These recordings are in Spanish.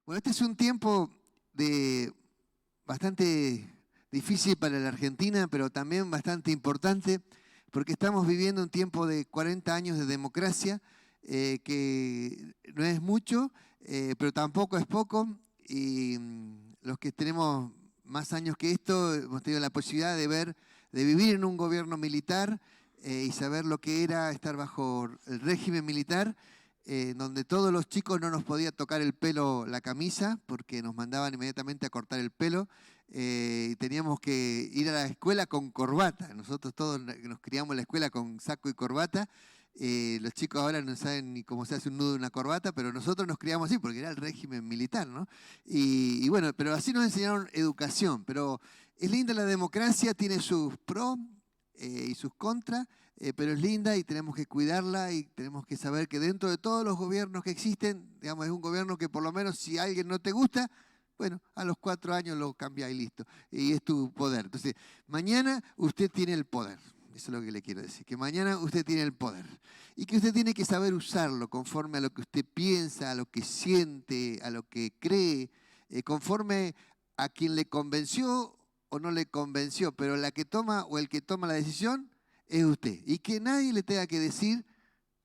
Bueno, este es un tiempo bastante difícil para la Argentina, pero también bastante importante, porque estamos viviendo un tiempo de 40 años de democracia, que no es mucho, pero tampoco es poco, y los que tenemos más años que esto hemos tenido la posibilidad de vivir en un gobierno militar y saber lo que era estar bajo el régimen militar, donde todos los chicos no nos podía tocar el pelo, la camisa, porque nos mandaban inmediatamente a cortar el pelo, y teníamos que ir a la escuela con corbata. Nosotros todos nos criamos en la escuela con saco y corbata. Los chicos ahora no saben ni cómo se hace un nudo de una corbata, pero nosotros nos criamos así, porque era el régimen militar, ¿no? Y bueno, pero así nos enseñaron educación. Pero es linda la democracia, tiene sus pros y sus contras, pero es linda y tenemos que cuidarla y tenemos que saber que dentro de todos los gobiernos que existen, digamos, es un gobierno que por lo menos si a alguien no te gusta, bueno, a los 4 años lo cambia y listo. Y es tu poder. Entonces, mañana usted tiene el poder. Eso es lo que le quiero decir, que mañana usted tiene el poder y que usted tiene que saber usarlo conforme a lo que usted piensa, a lo que siente, a lo que cree, conforme a quien le convenció o no le convenció, pero la que toma o el que toma la decisión es usted. Y que nadie le tenga que decir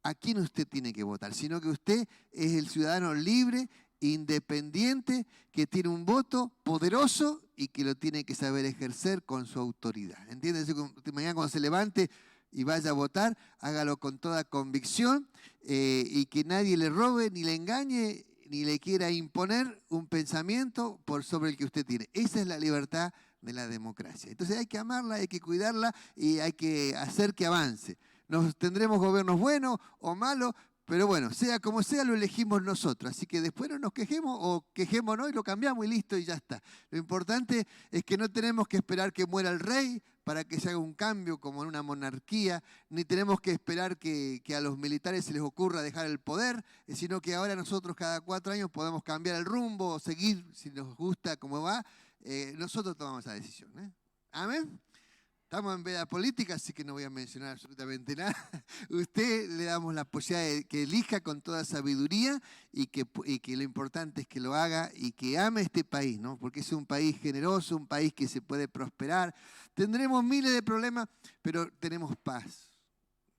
a quién usted tiene que votar, sino que usted es el ciudadano libre, independiente, que tiene un voto poderoso y que lo tiene que saber ejercer con su autoridad. ¿Entiendes? Mañana cuando se levante y vaya a votar, hágalo con toda convicción, y que nadie le robe, ni le engañe, ni le quiera imponer un pensamiento por sobre el que usted tiene. Esa es la libertad de la democracia. Entonces hay que amarla, hay que cuidarla y hay que hacer que avance. Nos tendremos gobiernos buenos o malos, pero bueno, sea como sea, lo elegimos nosotros. Así que después no nos quejemos o quejémonos y lo cambiamos y listo y ya está. Lo importante es que no tenemos que esperar que muera el rey para que se haga un cambio como en una monarquía, ni tenemos que esperar que a los militares se les ocurra dejar el poder, sino que ahora nosotros cada 4 años podemos cambiar el rumbo o seguir si nos gusta cómo va. Nosotros tomamos esa decisión. Amén. Estamos en veda política, así que no voy a mencionar absolutamente nada. Usted le damos la posibilidad de que elija con toda sabiduría y que lo importante es que lo haga y que ame este país, ¿no? Porque es un país generoso, un país que se puede prosperar. Tendremos miles de problemas, pero tenemos paz,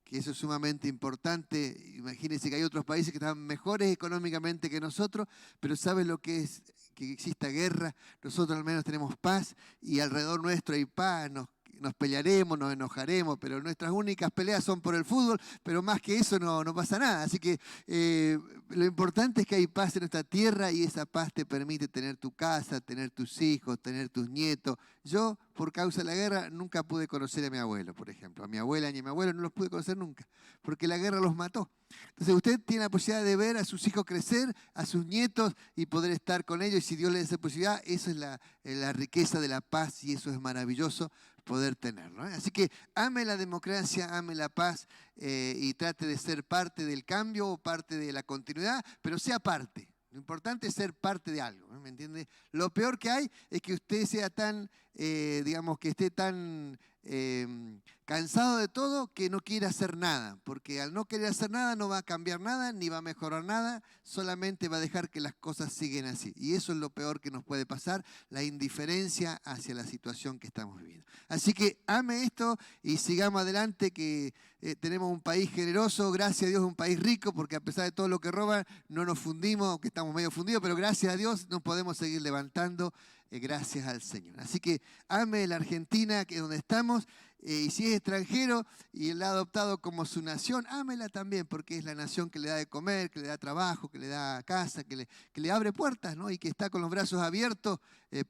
que eso es sumamente importante. Imagínense que hay otros países que están mejores económicamente que nosotros, pero ¿saben lo que es que exista guerra? Nosotros al menos tenemos paz y alrededor nuestro hay paz. Nos pelearemos, nos enojaremos, pero nuestras únicas peleas son por el fútbol, pero más que eso no pasa nada. Así que lo importante es que hay paz en nuestra tierra y esa paz te permite tener tu casa, tener tus hijos, tener tus nietos. Yo, por causa de la guerra, nunca pude conocer a mi abuelo, por ejemplo. A mi abuela ni a mi abuelo no los pude conocer nunca, porque la guerra los mató. Entonces usted tiene la posibilidad de ver a sus hijos crecer, a sus nietos y poder estar con ellos. Y si Dios le da esa posibilidad, eso es la riqueza de la paz y eso es maravilloso poder tenerlo. Así que ame la democracia, ame la paz, y trate de ser parte del cambio o parte de la continuidad, pero sea parte. Lo importante es ser parte de algo, ¿me entiende? Lo peor que hay es que usted sea tan, digamos, que esté tan cansado de todo que no quiere hacer nada, porque al no querer hacer nada no va a cambiar nada, ni va a mejorar nada, solamente va a dejar que las cosas siguen así. Y eso es lo peor que nos puede pasar, la indiferencia hacia la situación que estamos viviendo. Así que ame esto y sigamos adelante, que tenemos un país generoso, gracias a Dios un país rico, porque a pesar de todo lo que roban, no nos fundimos, aunque estamos medio fundidos, pero gracias a Dios nos podemos seguir levantando, gracias al Señor. Así que ame la Argentina, que es donde estamos, y si es extranjero y la ha adoptado como su nación, ámela también, porque es la nación que le da de comer, que le da trabajo, que le da casa, que le abre puertas, ¿no? Y que está con los brazos abiertos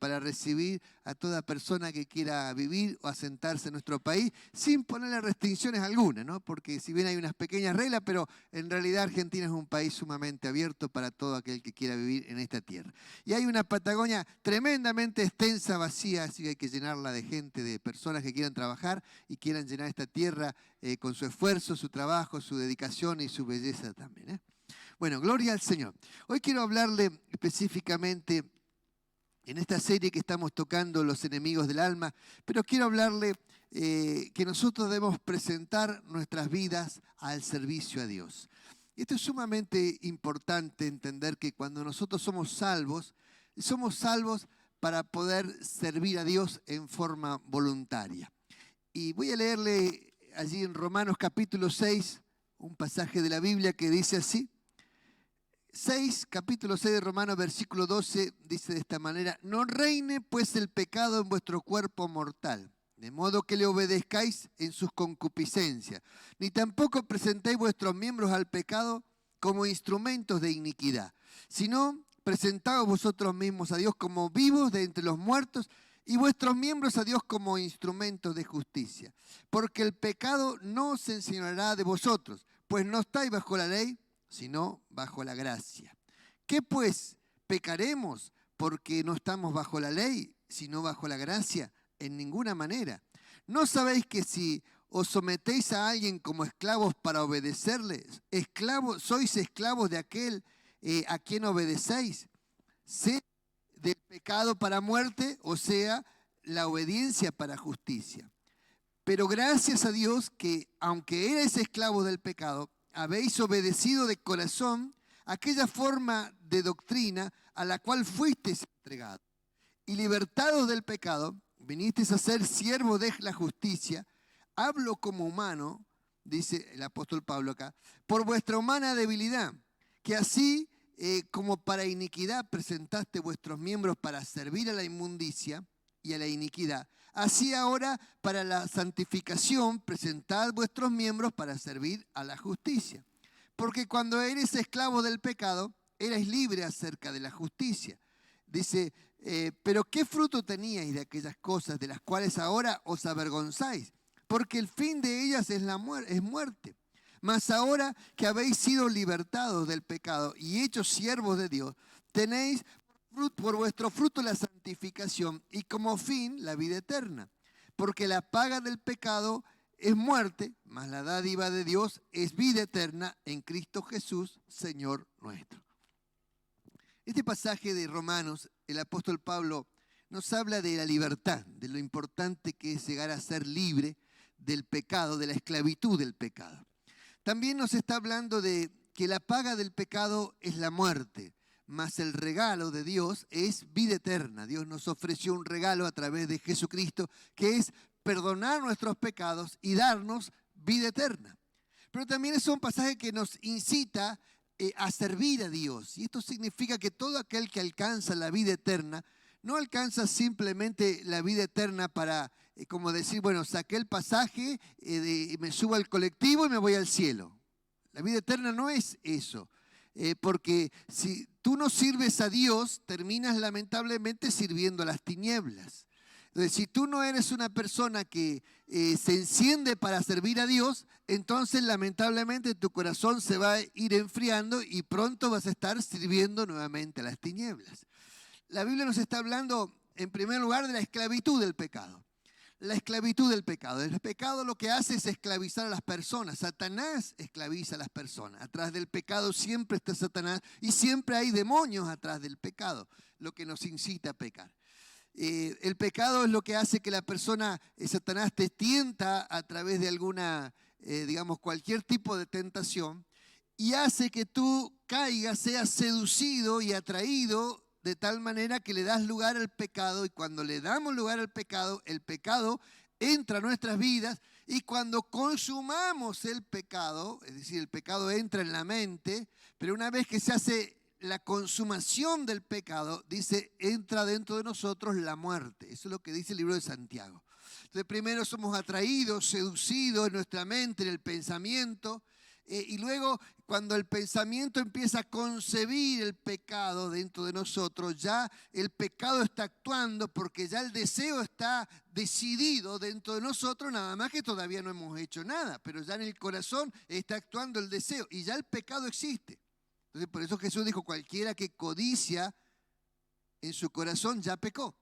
para recibir a toda persona que quiera vivir o asentarse en nuestro país, sin ponerle restricciones algunas, ¿no? Porque si bien hay unas pequeñas reglas, pero en realidad Argentina es un país sumamente abierto para todo aquel que quiera vivir en esta tierra. Y hay una Patagonia tremendamente extensa, vacía, así que hay que llenarla de gente, de personas que quieran trabajar y quieran llenar esta tierra con su esfuerzo, su trabajo, su dedicación y su belleza también. Bueno, gloria al Señor. Hoy quiero hablarle específicamente en esta serie que estamos tocando, Los enemigos del alma, pero quiero hablarle que nosotros debemos presentar nuestras vidas al servicio a Dios. Y esto es sumamente importante entender que cuando nosotros somos salvos para poder servir a Dios en forma voluntaria. Y voy a leerle allí en Romanos capítulo 6, un pasaje de la Biblia que dice así. Capítulo 6 de Romanos, versículo 12, dice de esta manera: no reine pues el pecado en vuestro cuerpo mortal, de modo que le obedezcáis en sus concupiscencias, ni tampoco presentéis vuestros miembros al pecado como instrumentos de iniquidad, sino presentaos vosotros mismos a Dios como vivos de entre los muertos y vuestros miembros a Dios como instrumentos de justicia. Porque el pecado no se enseñoreará de vosotros, pues no estáis bajo la ley, sino bajo la gracia. ¿Qué pues? ¿Pecaremos porque no estamos bajo la ley, sino bajo la gracia? En ninguna manera. ¿No sabéis que si os sometéis a alguien como esclavos para obedecerle, sois esclavos de aquel a quien obedecéis? Sea del pecado para muerte, o sea, la obediencia para justicia. Pero gracias a Dios que, aunque erais esclavos del pecado, habéis obedecido de corazón aquella forma de doctrina a la cual fuisteis entregados. Y libertados del pecado, vinisteis a ser siervos de la justicia. Hablo como humano, dice el apóstol Pablo acá, por vuestra humana debilidad, que así como para iniquidad presentaste vuestros miembros para servir a la inmundicia y a la iniquidad, así ahora para la santificación presentad vuestros miembros para servir a la justicia. Porque cuando eres esclavo del pecado, eres libre acerca de la justicia. Dice, pero ¿qué fruto teníais de aquellas cosas de las cuales ahora os avergonzáis? Porque el fin de ellas es muerte. Mas ahora que habéis sido libertados del pecado y hechos siervos de Dios, tenéis por vuestro fruto la santificación y como fin la vida eterna. Porque la paga del pecado es muerte, mas la dádiva de Dios es vida eterna en Cristo Jesús, Señor nuestro. Este pasaje de Romanos, el apóstol Pablo nos habla de la libertad, de lo importante que es llegar a ser libre del pecado, de la esclavitud del pecado. También nos está hablando de que la paga del pecado es la muerte, mas el regalo de Dios es vida eterna. Dios nos ofreció un regalo a través de Jesucristo, que es perdonar nuestros pecados y darnos vida eterna. Pero también es un pasaje que nos incita a servir a Dios. Y esto significa que todo aquel que alcanza la vida eterna, no alcanza simplemente la vida eterna para, como decir, bueno, saqué el pasaje, me subo al colectivo y me voy al cielo. La vida eterna no es eso. Porque si tú no sirves a Dios, terminas lamentablemente sirviendo a las tinieblas. Entonces, si tú no eres una persona que se enciende para servir a Dios, entonces lamentablemente tu corazón se va a ir enfriando y pronto vas a estar sirviendo nuevamente a las tinieblas. La Biblia nos está hablando, en primer lugar, de la esclavitud del pecado. La esclavitud del pecado. El pecado lo que hace es esclavizar a las personas. Satanás esclaviza a las personas. Atrás del pecado siempre está Satanás y siempre hay demonios atrás del pecado, lo que nos incita a pecar. El pecado es lo que hace que la persona, Satanás te tienta a través de alguna, cualquier tipo de tentación y hace que tú caigas, seas seducido y atraído de tal manera que le das lugar al pecado, y cuando le damos lugar al pecado, el pecado entra a nuestras vidas, y cuando consumamos el pecado, es decir, el pecado entra en la mente, pero una vez que se hace la consumación del pecado, dice, entra dentro de nosotros la muerte. Eso es lo que dice el libro de Santiago. Entonces, primero somos atraídos, seducidos en nuestra mente, en el pensamiento, y luego cuando el pensamiento empieza a concebir el pecado dentro de nosotros, ya el pecado está actuando porque ya el deseo está decidido dentro de nosotros, nada más que todavía no hemos hecho nada, pero ya en el corazón está actuando el deseo y ya el pecado existe. Entonces, por eso Jesús dijo, cualquiera que codicia en su corazón ya pecó.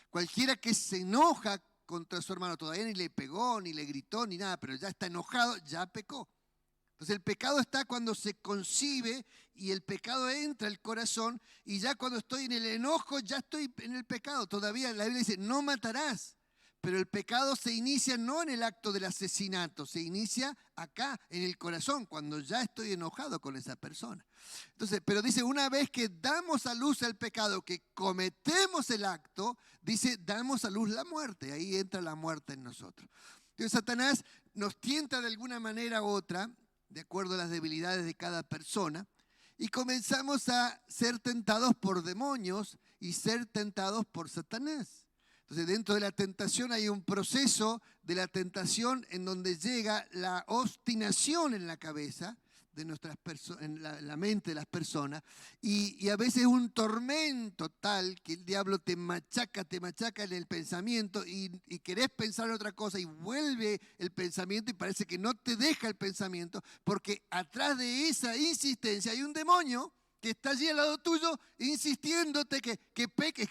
Cualquiera que se enoja contra su hermano, todavía ni le pegó, ni le gritó, ni nada, pero ya está enojado, ya pecó. Entonces el pecado está cuando se concibe y el pecado entra al corazón, y ya cuando estoy en el enojo ya estoy en el pecado. Todavía la Biblia dice, no matarás. Pero el pecado se inicia no en el acto del asesinato, se inicia acá, en el corazón, cuando ya estoy enojado con esa persona. Entonces, pero dice, una vez que damos a luz el pecado, que cometemos el acto, dice, damos a luz la muerte. Ahí entra la muerte en nosotros. Entonces, Satanás nos tienta de alguna manera u otra, de acuerdo a las debilidades de cada persona, y comenzamos a ser tentados por demonios y ser tentados por Satanás. Entonces, dentro de la tentación hay un proceso de la tentación en donde llega la obstinación en la cabeza, de en la mente de las personas, y a veces un tormento tal que el diablo te machaca en el pensamiento y querés pensar en otra cosa y vuelve el pensamiento y parece que no te deja el pensamiento, porque atrás de esa insistencia hay un demonio que está allí al lado tuyo insistiéndote que peques.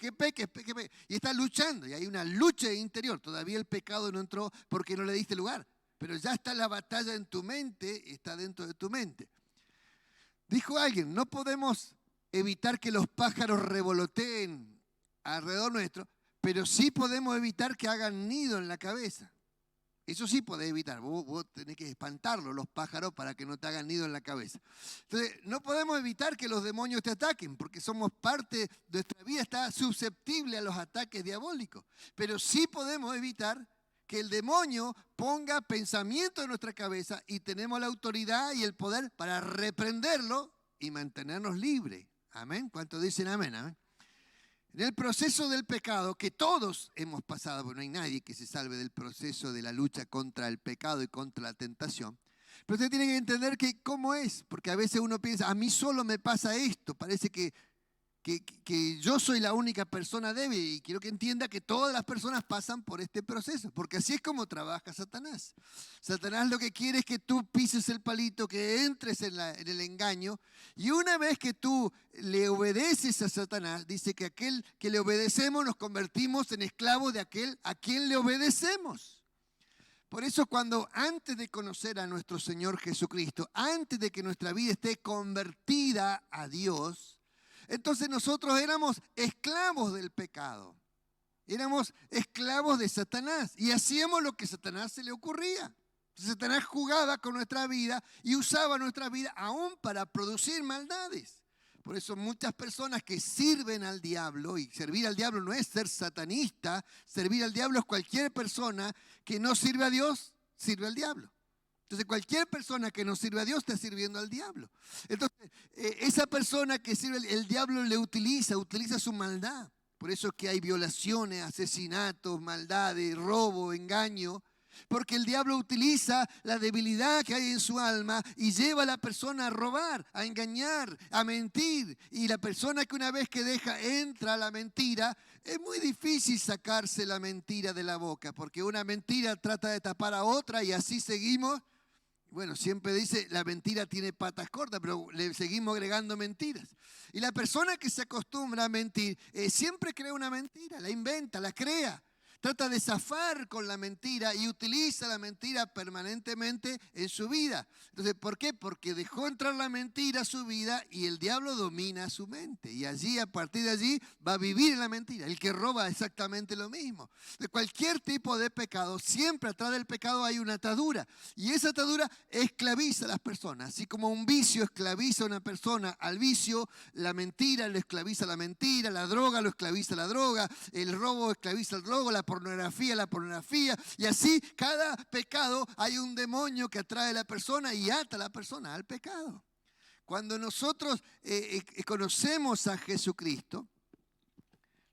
Y está luchando, y hay una lucha interior. Todavía el pecado no entró porque no le diste lugar, pero ya está la batalla en tu mente, está dentro de tu mente. Dijo alguien, no podemos evitar que los pájaros revoloteen alrededor nuestro, pero sí podemos evitar que hagan nido en la cabeza. Eso sí podés evitar, vos tenés que espantarlos, los pájaros, para que no te hagan nido en la cabeza. Entonces, no podemos evitar que los demonios te ataquen, porque somos parte de nuestra vida, está susceptible a los ataques diabólicos. Pero sí podemos evitar que el demonio ponga pensamiento en nuestra cabeza y tenemos la autoridad y el poder para reprenderlo y mantenernos libres. Amén. ¿Cuántos dicen amén? Amén. En el proceso del pecado, que todos hemos pasado, porque no hay nadie que se salve del proceso de la lucha contra el pecado y contra la tentación, pero usted tiene que entender que cómo es, porque a veces uno piensa, a mí solo me pasa esto, parece que yo soy la única persona débil, y quiero que entienda que todas las personas pasan por este proceso, porque así es como trabaja Satanás. Satanás lo que quiere es que tú pises el palito, que entres en el engaño, y una vez que tú le obedeces a Satanás, dice que aquel que le obedecemos nos convertimos en esclavos de aquel a quien le obedecemos. Por eso cuando antes de conocer a nuestro Señor Jesucristo, antes de que nuestra vida esté convertida a Dios, entonces nosotros éramos esclavos del pecado, éramos esclavos de Satanás y hacíamos lo que a Satanás se le ocurría. Satanás jugaba con nuestra vida y usaba nuestra vida aún para producir maldades. Por eso muchas personas que sirven al diablo, y servir al diablo no es ser satanista, servir al diablo es cualquier persona que no sirve a Dios, sirve al diablo. Entonces cualquier persona que no sirve a Dios está sirviendo al diablo. Entonces esa persona que sirve, el diablo le utiliza su maldad. Por eso es que hay violaciones, asesinatos, maldades, robo, engaño. Porque el diablo utiliza la debilidad que hay en su alma y lleva a la persona a robar, a engañar, a mentir. Y la persona que una vez que entra a la mentira, es muy difícil sacarse la mentira de la boca. Porque una mentira trata de tapar a otra y así seguimos. Bueno, siempre dice, la mentira tiene patas cortas, pero le seguimos agregando mentiras. Y la persona que se acostumbra a mentir, siempre crea una mentira, la inventa, la crea. Trata de zafar con la mentira y utiliza la mentira permanentemente en su vida. Entonces, ¿por qué? Porque dejó entrar la mentira a su vida y el diablo domina su mente. Y allí, a partir de allí, va a vivir en la mentira. El que roba exactamente lo mismo. De cualquier tipo de pecado, siempre atrás del pecado hay una atadura. Y esa atadura esclaviza a las personas. Así como un vicio esclaviza a una persona al vicio, la mentira lo esclaviza a la mentira, la droga lo esclaviza a la droga, el robo esclaviza al robo, la pornografía, y así cada pecado hay un demonio que atrae a la persona y ata a la persona al pecado. Cuando nosotros conocemos a Jesucristo,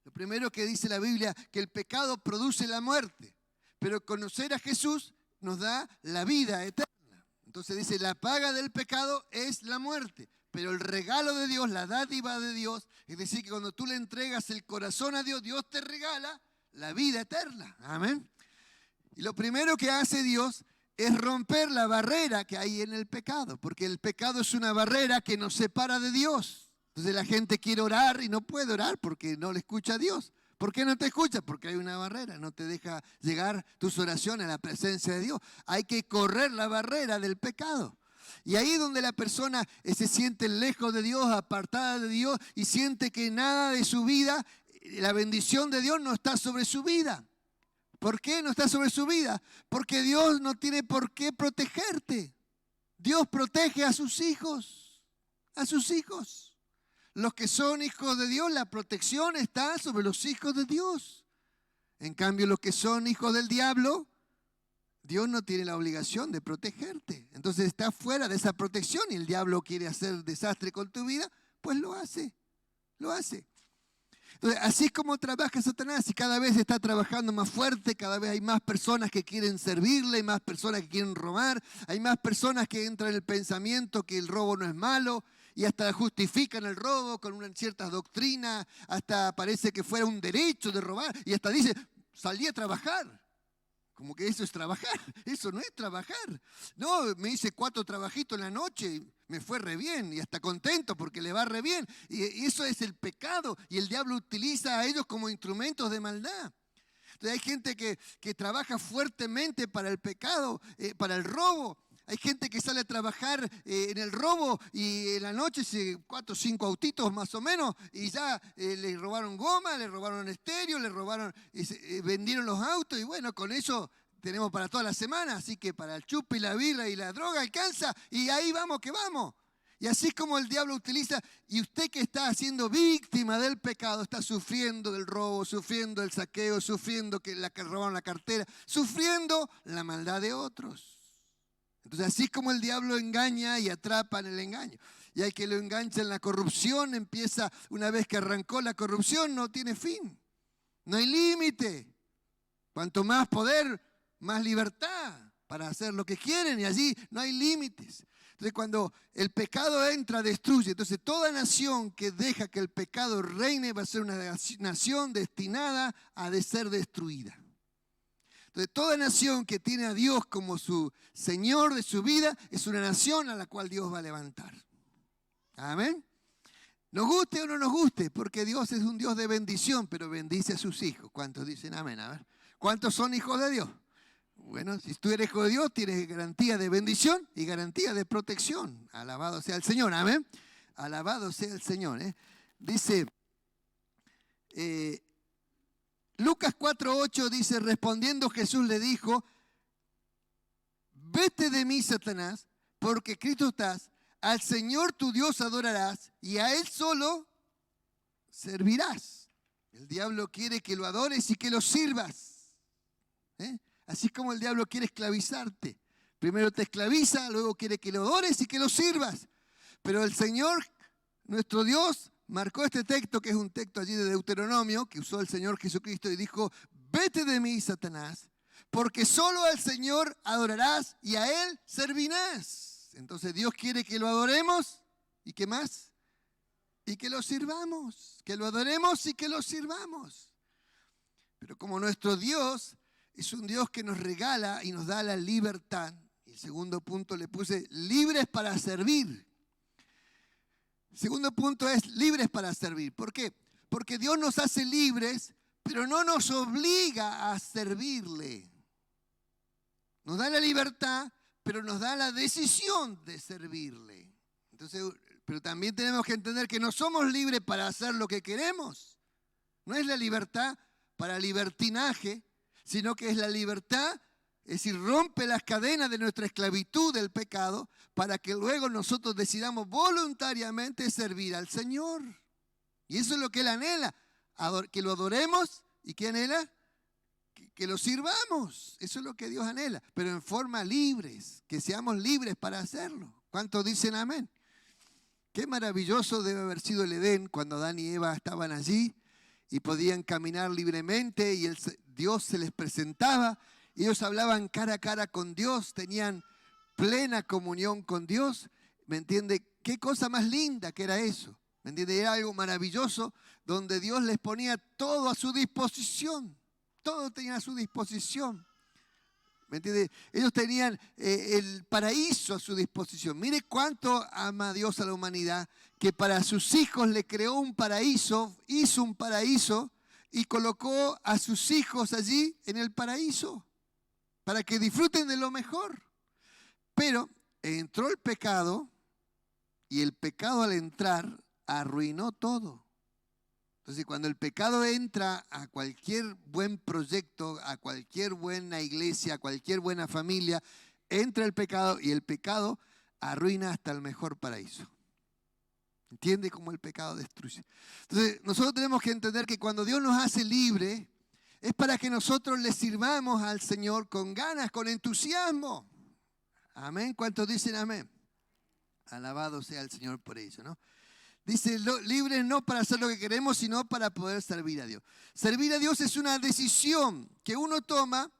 lo primero que dice la Biblia, que el pecado produce la muerte, pero conocer a Jesús nos da la vida eterna. Entonces dice, la paga del pecado es la muerte, pero el regalo de Dios, la dádiva de Dios, es decir, que cuando tú le entregas el corazón a Dios, Dios te regala la vida eterna. Amén. Y lo primero que hace Dios es romper la barrera que hay en el pecado, porque el pecado es una barrera que nos separa de Dios. Entonces la gente quiere orar y no puede orar porque no le escucha a Dios. ¿Por qué no te escucha? Porque hay una barrera, no te deja llegar tus oraciones a la presencia de Dios. Hay que correr la barrera del pecado. Y ahí donde la persona se siente lejos de Dios, apartada de Dios y siente que nada de su vida, la bendición de Dios no está sobre su vida. ¿Por qué no está sobre su vida? Porque Dios no tiene por qué protegerte. Dios protege a sus hijos, a sus hijos. Los que son hijos de Dios, la protección está sobre los hijos de Dios. En cambio, los que son hijos del diablo, Dios no tiene la obligación de protegerte. Entonces está fuera de esa protección y el diablo quiere hacer desastre con tu vida, pues lo hace, lo hace. Entonces, así es como trabaja Satanás y cada vez está trabajando más fuerte, cada vez hay más personas que quieren servirle, hay más personas que quieren robar, hay más personas que entran en el pensamiento que el robo no es malo y hasta justifican el robo con una cierta doctrina, hasta parece que fuera un derecho de robar y hasta dice, salí a trabajar. Como que eso es trabajar, eso no es trabajar. No, me hice 4 trabajitos en la noche, me fue re bien y hasta contento porque le va re bien. Y eso es el pecado y el diablo utiliza a ellos como instrumentos de maldad. Entonces hay gente que trabaja fuertemente para el pecado, para el robo. Hay gente que sale a trabajar en el robo y en la noche 4 o 5 autitos más o menos y ya le robaron goma, le robaron estéreo, le robaron, vendieron los autos y bueno, con eso tenemos para toda la semana, así que para el chupe y la birra y la droga alcanza y ahí vamos que vamos. Y así es como el diablo utiliza, y usted que está siendo víctima del pecado, está sufriendo del robo, sufriendo el saqueo, sufriendo que robaron la cartera, sufriendo la maldad de otros. Entonces así es como el diablo engaña y atrapa en el engaño. Y hay que lo engancha en la corrupción, empieza, una vez que arrancó la corrupción, no tiene fin. No hay límite. Cuanto más poder, más libertad para hacer lo que quieren y allí no hay límites. Entonces cuando el pecado entra, destruye. Entonces toda nación que deja que el pecado reine va a ser una nación destinada a ser destruida. Entonces, toda nación que tiene a Dios como su Señor de su vida es una nación a la cual Dios va a levantar. Amén. Nos guste o no nos guste, porque Dios es un Dios de bendición, pero bendice a sus hijos. ¿Cuántos dicen amén? A ver, ¿cuántos son hijos de Dios? Bueno, si tú eres hijo de Dios, tienes garantía de bendición y garantía de protección. Alabado sea el Señor, amén. Alabado sea el Señor. Dice... Lucas 4:8 dice, respondiendo Jesús le dijo, vete de mí, Satanás, porque escrito estás, al Señor tu Dios adorarás y a Él solo servirás. El diablo quiere que lo adores y que lo sirvas. Así como el diablo quiere esclavizarte. Primero te esclaviza, luego quiere que lo adores y que lo sirvas. Pero el Señor, nuestro Dios, marcó este texto, que es un texto allí de Deuteronomio, que usó el Señor Jesucristo y dijo, vete de mí, Satanás, porque solo al Señor adorarás y a Él servirás. Entonces Dios quiere que lo adoremos, ¿y qué más? Y que lo sirvamos, que lo adoremos y que lo sirvamos. Pero como nuestro Dios es un Dios que nos regala y nos da la libertad, y el segundo punto le puse, libres para servir. Segundo punto es libres para servir. ¿Por qué? Porque Dios nos hace libres, pero no nos obliga a servirle. Nos da la libertad, pero nos da la decisión de servirle. Entonces, pero también tenemos que entender que no somos libres para hacer lo que queremos. No es la libertad para libertinaje, sino que es la libertad, es decir, rompe las cadenas de nuestra esclavitud del pecado para que luego nosotros decidamos voluntariamente servir al Señor. Y eso es lo que Él anhela, que lo adoremos y que anhela que lo sirvamos. Eso es lo que Dios anhela, pero en forma libres, que seamos libres para hacerlo. ¿Cuántos dicen amén? Qué maravilloso debe haber sido el Edén cuando Adán y Eva estaban allí y podían caminar libremente y Dios se les presentaba. Ellos hablaban cara a cara con Dios, tenían plena comunión con Dios. ¿Me entiende? Qué cosa más linda que era eso. ¿Me entiende? Era algo maravilloso donde Dios les ponía todo a su disposición. Todo tenía a su disposición. ¿Me entiende? Ellos tenían el paraíso a su disposición. Mire cuánto ama Dios a la humanidad, que para sus hijos le creó un paraíso, hizo un paraíso y colocó a sus hijos allí en el paraíso, para que disfruten de lo mejor. Pero entró el pecado y el pecado al entrar arruinó todo. Entonces, cuando el pecado entra a cualquier buen proyecto, a cualquier buena iglesia, a cualquier buena familia, entra el pecado y el pecado arruina hasta el mejor paraíso. ¿Entiende cómo el pecado destruye? Entonces, nosotros tenemos que entender que cuando Dios nos hace libre, es para que nosotros le sirvamos al Señor con ganas, con entusiasmo. Amén. ¿Cuántos dicen amén? Alabado sea el Señor por ello, ¿no? Dice, libres no para hacer lo que queremos, sino para poder servir a Dios. Servir a Dios es una decisión que uno toma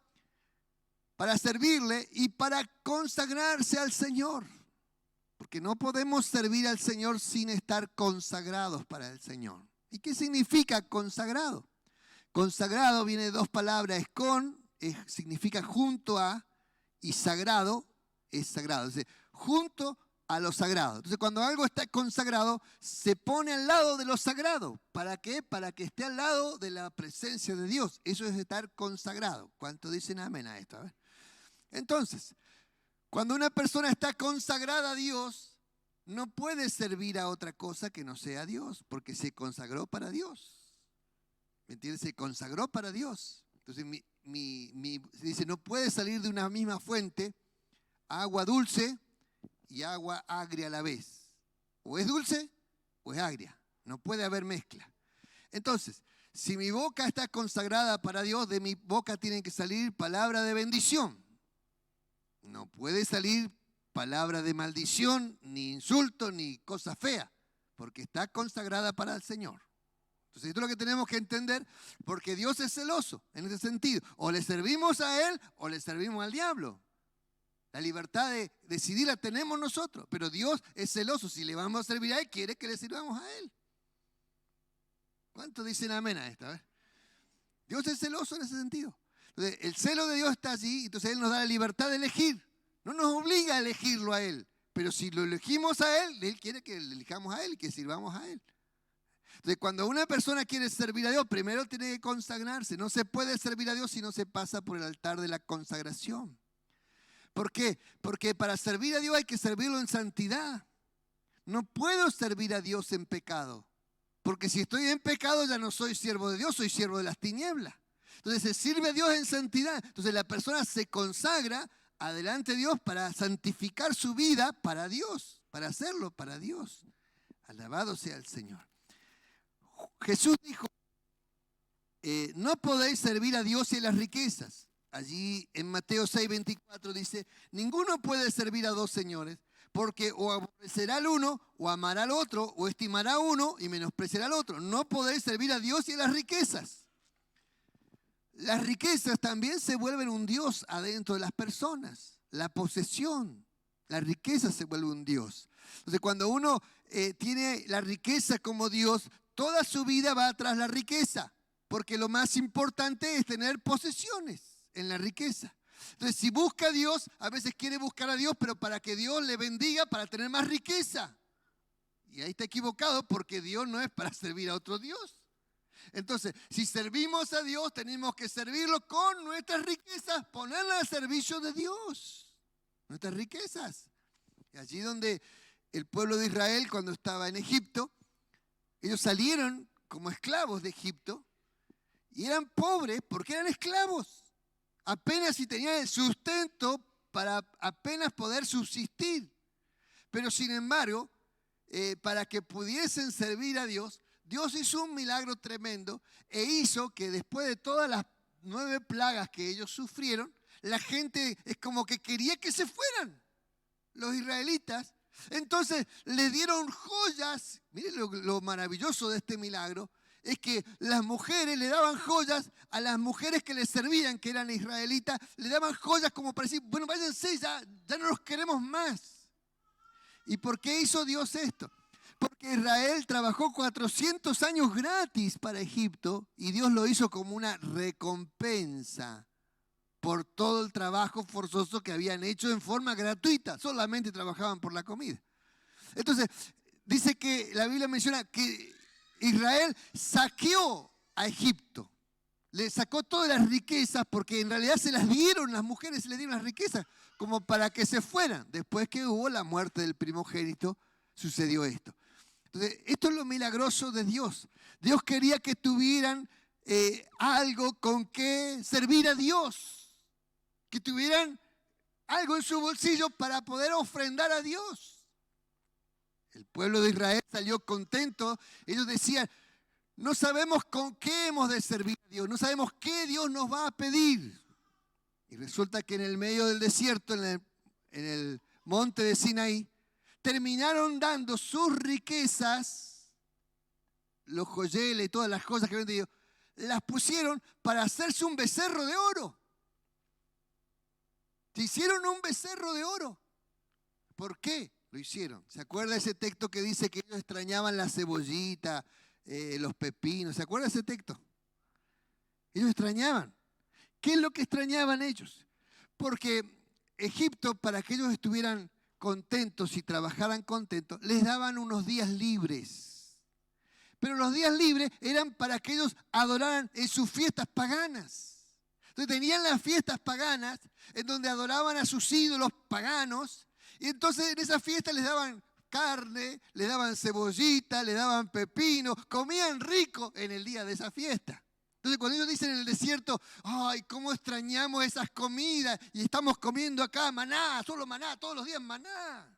para servirle y para consagrarse al Señor. Porque no podemos servir al Señor sin estar consagrados para el Señor. ¿Y qué significa consagrado? Consagrado viene de dos palabras, significa junto a, y sagrado es sagrado. Es decir, junto a lo sagrado. Entonces, cuando algo está consagrado, se pone al lado de lo sagrado. ¿Para qué? Para que esté al lado de la presencia de Dios. Eso es estar consagrado. ¿Cuánto dicen amén a esto? A ver. Entonces, cuando una persona está consagrada a Dios, no puede servir a otra cosa que no sea Dios, porque se consagró para Dios. ¿Me entiendes? Se consagró para Dios. Entonces, se dice, no puede salir de una misma fuente agua dulce y agua agria a la vez. O es dulce o es agria. No puede haber mezcla. Entonces, si mi boca está consagrada para Dios, de mi boca tienen que salir palabra de bendición. No puede salir palabra de maldición, ni insulto, ni cosa fea, porque está consagrada para el Señor. Entonces, esto es lo que tenemos que entender, porque Dios es celoso en ese sentido. O le servimos a Él o le servimos al diablo. La libertad de decidir la tenemos nosotros, pero Dios es celoso. Si le vamos a servir a Él, quiere que le sirvamos a Él. ¿Cuántos dicen amén a esta? Dios es celoso en ese sentido. Entonces, el celo de Dios está allí, entonces Él nos da la libertad de elegir. No nos obliga a elegirlo a Él, pero si lo elegimos a Él quiere que le elijamos a Él y que sirvamos a Él. Entonces, cuando una persona quiere servir a Dios, primero tiene que consagrarse. No se puede servir a Dios si no se pasa por el altar de la consagración. ¿Por qué? Porque para servir a Dios hay que servirlo en santidad. No puedo servir a Dios en pecado. Porque si estoy en pecado ya no soy siervo de Dios, soy siervo de las tinieblas. Entonces se sirve a Dios en santidad. Entonces la persona se consagra adelante de Dios para santificar su vida para Dios, para hacerlo para Dios. Alabado sea el Señor. Jesús dijo, no podéis servir a Dios y a las riquezas. Allí en Mateo 6:24 dice, ninguno puede servir a dos señores, porque o aborrecerá al uno, o amará al otro, o estimará a uno y menospreciará al otro. No podéis servir a Dios y a las riquezas. Las riquezas también se vuelven un Dios adentro de las personas. La posesión, la riqueza se vuelve un Dios. Entonces, cuando uno tiene la riqueza como Dios, toda su vida va tras la riqueza, porque lo más importante es tener posesiones en la riqueza. Entonces, si busca a Dios, a veces quiere buscar a Dios, pero para que Dios le bendiga, para tener más riqueza. Y ahí está equivocado, porque Dios no es para servir a otro Dios. Entonces, si servimos a Dios, tenemos que servirlo con nuestras riquezas, ponerlas al servicio de Dios. Nuestras riquezas. Y allí donde el pueblo de Israel, cuando estaba en Egipto, ellos salieron como esclavos de Egipto y eran pobres porque eran esclavos. Apenas si tenían el sustento para apenas poder subsistir. Pero sin embargo, para que pudiesen servir a Dios, Dios hizo un milagro tremendo e hizo que después de todas las 9 plagas que ellos sufrieron, la gente es como que quería que se fueran, los israelitas. Entonces les dieron joyas. Miren lo maravilloso de este milagro. Es que las mujeres le daban joyas a las mujeres que les servían, que eran israelitas, le daban joyas como para decir, bueno, váyanse, ya no los queremos más. ¿Y por qué hizo Dios esto? Porque Israel trabajó 400 años gratis para Egipto y Dios lo hizo como una recompensa por todo el trabajo forzoso que habían hecho en forma gratuita. Solamente trabajaban por la comida. Entonces, dice que la Biblia menciona que Israel saqueó a Egipto. Le sacó todas las riquezas porque en realidad se las dieron, las mujeres se les dieron las riquezas como para que se fueran. Después que hubo la muerte del primogénito, sucedió esto. Entonces, esto es lo milagroso de Dios. Dios quería que tuvieran algo con que servir a Dios, que tuvieran algo en su bolsillo para poder ofrendar a Dios. El pueblo de Israel salió contento. Ellos decían, no sabemos con qué hemos de servir a Dios, no sabemos qué Dios nos va a pedir. Y resulta que en el medio del desierto, en el monte de Sinaí, terminaron dando sus riquezas, los joyeles y todas las cosas que habían tenido, las pusieron para hacerse un becerro de oro. Se hicieron un becerro de oro. ¿Por qué lo hicieron? ¿Se acuerda ese texto que dice que ellos extrañaban la cebollita, los pepinos? ¿Se acuerda ese texto? Ellos extrañaban. ¿Qué es lo que extrañaban ellos? Porque Egipto, para que ellos estuvieran contentos y trabajaran contentos, les daban unos días libres. Pero los días libres eran para que ellos adoraran en sus fiestas paganas. Entonces tenían las fiestas paganas en donde adoraban a sus ídolos paganos, y entonces en esas fiestas les daban carne, les daban cebollita, les daban pepino, comían rico en el día de esa fiesta. Entonces cuando ellos dicen en el desierto, ay, cómo extrañamos esas comidas y estamos comiendo acá maná, solo maná, todos los días maná.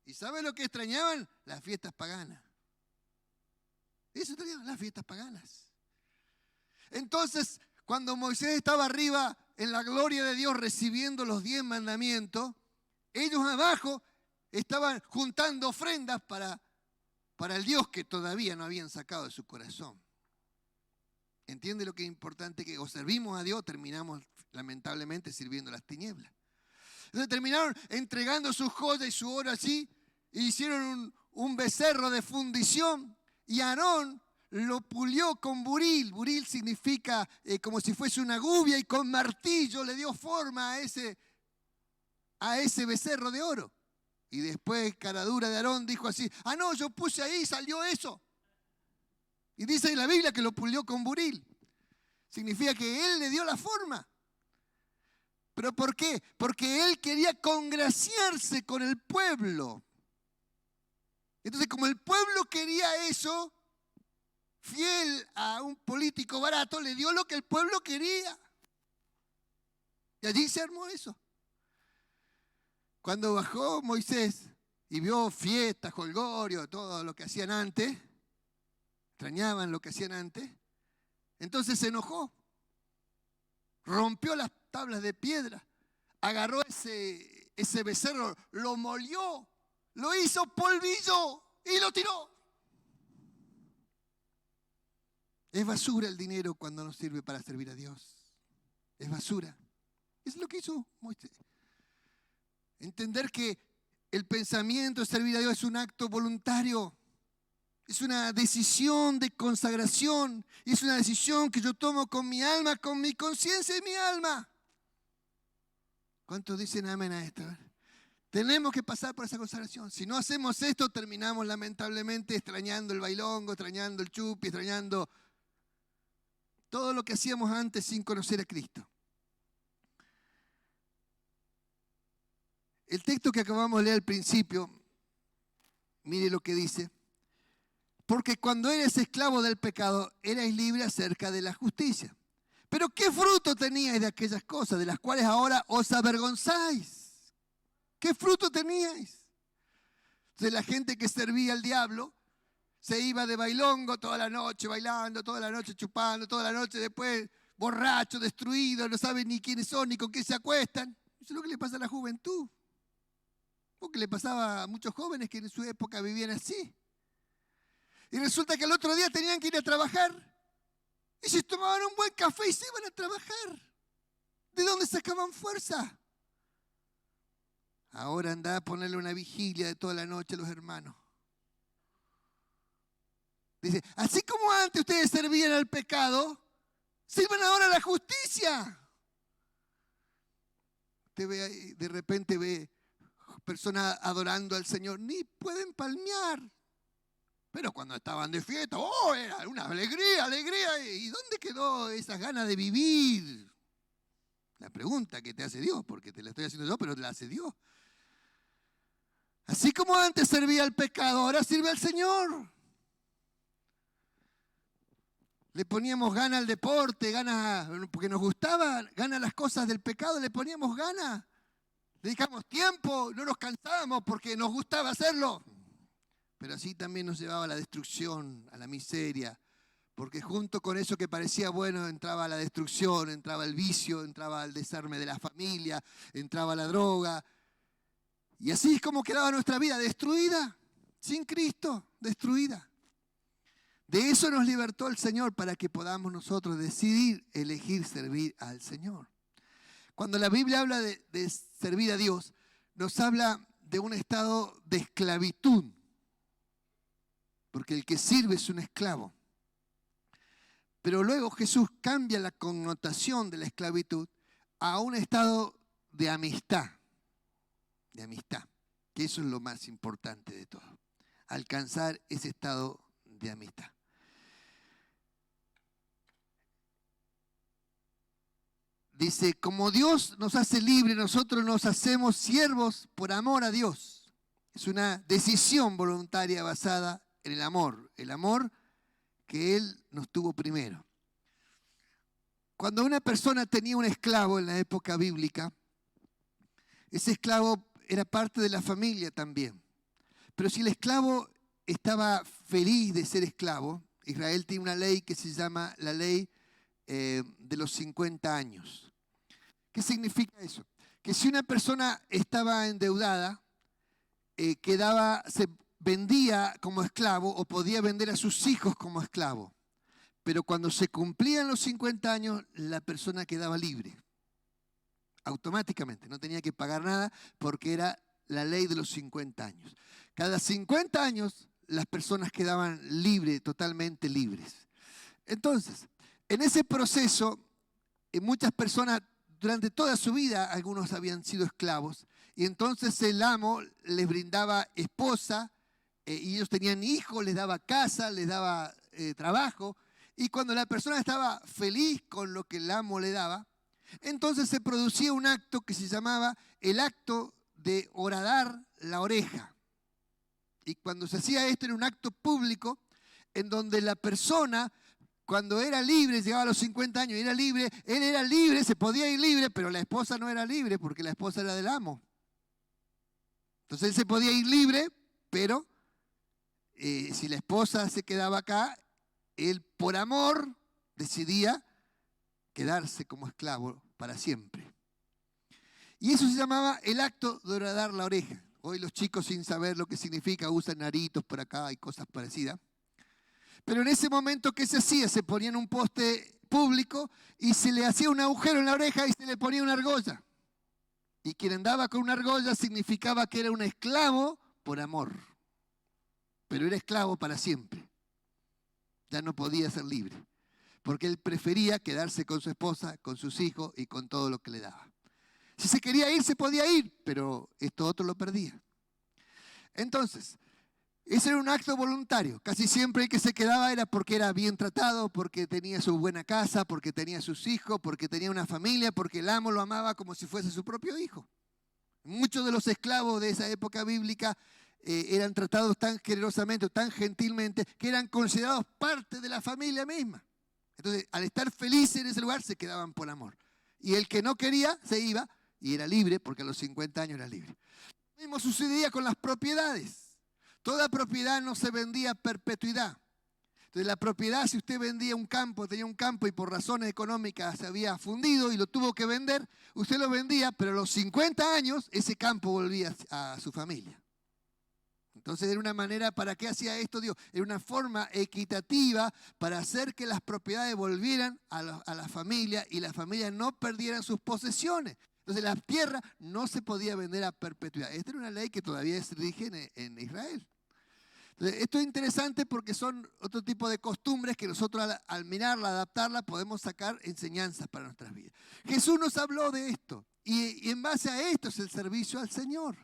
¿Y saben lo que extrañaban? Las fiestas paganas. Eso extrañaban, las fiestas paganas. Entonces, cuando Moisés estaba arriba en la gloria de Dios recibiendo los 10 mandamientos, ellos abajo estaban juntando ofrendas para el Dios que todavía no habían sacado de su corazón. ¿Entiende lo que es importante? Que o servimos a Dios, terminamos lamentablemente sirviendo las tinieblas. Entonces terminaron entregando sus joyas y su oro así, e hicieron un becerro de fundición, y Aarón lo pulió con buril. Buril significa como si fuese una gubia, y con martillo le dio forma a ese becerro de oro. Y después caradura de Aarón dijo así, ah no, yo puse ahí, salió eso. Y dice en la Biblia que lo pulió con buril. Significa que él le dio la forma. ¿Pero por qué? Porque él quería congraciarse con el pueblo. Entonces, como el pueblo quería eso, fiel a un político barato, le dio lo que el pueblo quería. Y allí se armó eso. Cuando bajó Moisés y vio fiestas, jolgorio, todo lo que hacían antes, extrañaban lo que hacían antes, entonces se enojó, rompió las tablas de piedra, agarró ese becerro, lo molió, lo hizo polvillo y lo tiró. Es basura el dinero cuando no sirve para servir a Dios. Es basura. Es lo que hizo Moisés. Entender que el pensamiento de servir a Dios es un acto voluntario. Es una decisión de consagración. Es una decisión que yo tomo con mi alma, con mi conciencia y mi alma. ¿Cuántos dicen amén a esto? Tenemos que pasar por esa consagración. Si no hacemos esto, terminamos lamentablemente extrañando el bailongo, extrañando el chupi, extrañando todo lo que hacíamos antes sin conocer a Cristo. El texto que acabamos de leer al principio, mire lo que dice. Porque cuando eres esclavo del pecado, erais libre acerca de la justicia. Pero ¿qué fruto teníais de aquellas cosas de las cuales ahora os avergonzáis? ¿Qué fruto teníais? De la gente que servía al diablo, se iba de bailongo toda la noche, bailando, toda la noche chupando, toda la noche después borracho, destruido, no saben ni quiénes son, ni con qué se acuestan. Eso es lo que le pasa a la juventud. O que le pasaba a muchos jóvenes que en su época vivían así. Y resulta que al otro día tenían que ir a trabajar. Y se tomaban un buen café y se iban a trabajar. ¿De dónde sacaban fuerza? Ahora anda a ponerle una vigilia de toda la noche a los hermanos. Dice, así como antes ustedes servían al pecado, sirvan ahora a la justicia. Usted ve, de repente ve personas adorando al Señor, ni pueden palmear. Pero cuando estaban de fiesta, ¡oh! Era una alegría, alegría. ¿Y dónde quedó esas ganas de vivir? La pregunta que te hace Dios, porque te la estoy haciendo yo, pero te la hace Dios. Así como antes servía al pecado, ahora sirve al Señor. Le poníamos ganas al deporte, ganas porque nos gustaba, ganas las cosas del pecado, le poníamos ganas. Dedicamos tiempo, no nos cansábamos porque nos gustaba hacerlo. Pero así también nos llevaba a la destrucción, a la miseria. Porque junto con eso que parecía bueno entraba la destrucción, entraba el vicio, entraba el desarme de la familia, entraba la droga. Y así es como quedaba nuestra vida, destruida, sin Cristo, destruida. De eso nos libertó el Señor para que podamos nosotros decidir, elegir servir al Señor. Cuando la Biblia habla de servir a Dios, nos habla de un estado de esclavitud. Porque el que sirve es un esclavo. Pero luego Jesús cambia la connotación de la esclavitud a un estado de amistad. De amistad. Que eso es lo más importante de todo. Alcanzar ese estado de amistad. Dice, como Dios nos hace libres, nosotros nos hacemos siervos por amor a Dios. Es una decisión voluntaria basada en el amor que Él nos tuvo primero. Cuando una persona tenía un esclavo en la época bíblica, ese esclavo era parte de la familia también. Pero si el esclavo estaba feliz de ser esclavo, Israel tiene una ley que se llama la ley de los 50 años. ¿Qué significa eso? Que si una persona estaba endeudada, se vendía como esclavo o podía vender a sus hijos como esclavo. Pero cuando se cumplían los 50 años, la persona quedaba libre. Automáticamente, no tenía que pagar nada porque era la ley de los 50 años. Cada 50 años las personas quedaban libres, totalmente libres. Entonces, en ese proceso, muchas personas durante toda su vida, algunos habían sido esclavos, y entonces el amo les brindaba esposa, y ellos tenían hijos, les daba casa, les daba trabajo, y cuando la persona estaba feliz con lo que el amo le daba, entonces se producía un acto que se llamaba el acto de horadar la oreja. Y cuando se hacía esto era un acto público en donde la persona, cuando era libre, llegaba a los 50 años y era libre, él era libre, se podía ir libre, pero la esposa no era libre porque la esposa era del amo. Entonces él se podía ir libre, pero si la esposa se quedaba acá, él por amor decidía quedarse como esclavo para siempre. Y eso se llamaba el acto de horadar la oreja. Hoy los chicos, sin saber lo que significa, usan aritos por acá y cosas parecidas. Pero en ese momento, ¿qué se hacía? Se ponía en un poste público y se le hacía un agujero en la oreja y se le ponía una argolla. Y quien andaba con una argolla significaba que era un esclavo por amor. Pero era esclavo para siempre. Ya no podía ser libre. Porque él prefería quedarse con su esposa, con sus hijos y con todo lo que le daba. Si se quería ir, se podía ir, pero esto otro lo perdía. Entonces, ese era un acto voluntario. Casi siempre el que se quedaba era porque era bien tratado, porque tenía su buena casa, porque tenía sus hijos, porque tenía una familia, porque el amo lo amaba como si fuese su propio hijo. Muchos de los esclavos de esa época bíblica eran tratados tan generosamente o tan gentilmente que eran considerados parte de la familia misma. Entonces, al estar felices en ese lugar, se quedaban por amor. Y el que no quería, se iba y era libre, porque a los 50 años era libre. Lo mismo sucedía con las propiedades. Toda propiedad no se vendía a perpetuidad. Entonces, la propiedad, si usted vendía un campo, tenía un campo y por razones económicas se había fundido y lo tuvo que vender, usted lo vendía, pero a los 50 años ese campo volvía a su familia. Entonces era una manera, ¿para qué hacía esto Dios? Era una forma equitativa para hacer que las propiedades volvieran a la familia y la familia no perdieran sus posesiones. Entonces la tierra no se podía vender a perpetuidad. Esta era una ley que todavía se rige en Israel. Entonces, esto es interesante porque son otro tipo de costumbres que nosotros al mirarla, adaptarla, podemos sacar enseñanzas para nuestras vidas. Jesús nos habló de esto y en base a esto es el servicio al Señor.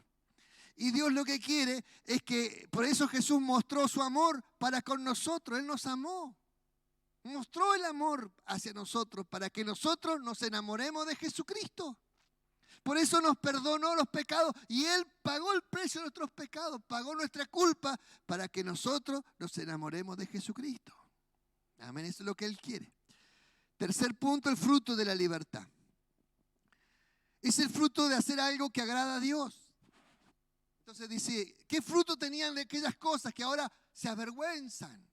Y Dios lo que quiere es que, por eso Jesús mostró su amor para con nosotros. Él nos amó. Mostró el amor hacia nosotros para que nosotros nos enamoremos de Jesucristo. Por eso nos perdonó los pecados y Él pagó el precio de nuestros pecados, pagó nuestra culpa para que nosotros nos enamoremos de Jesucristo. Amén, eso es lo que Él quiere. Tercer punto, el fruto de la libertad. Es el fruto de hacer algo que agrada a Dios. Entonces dice, ¿qué fruto tenían de aquellas cosas que ahora se avergüenzan?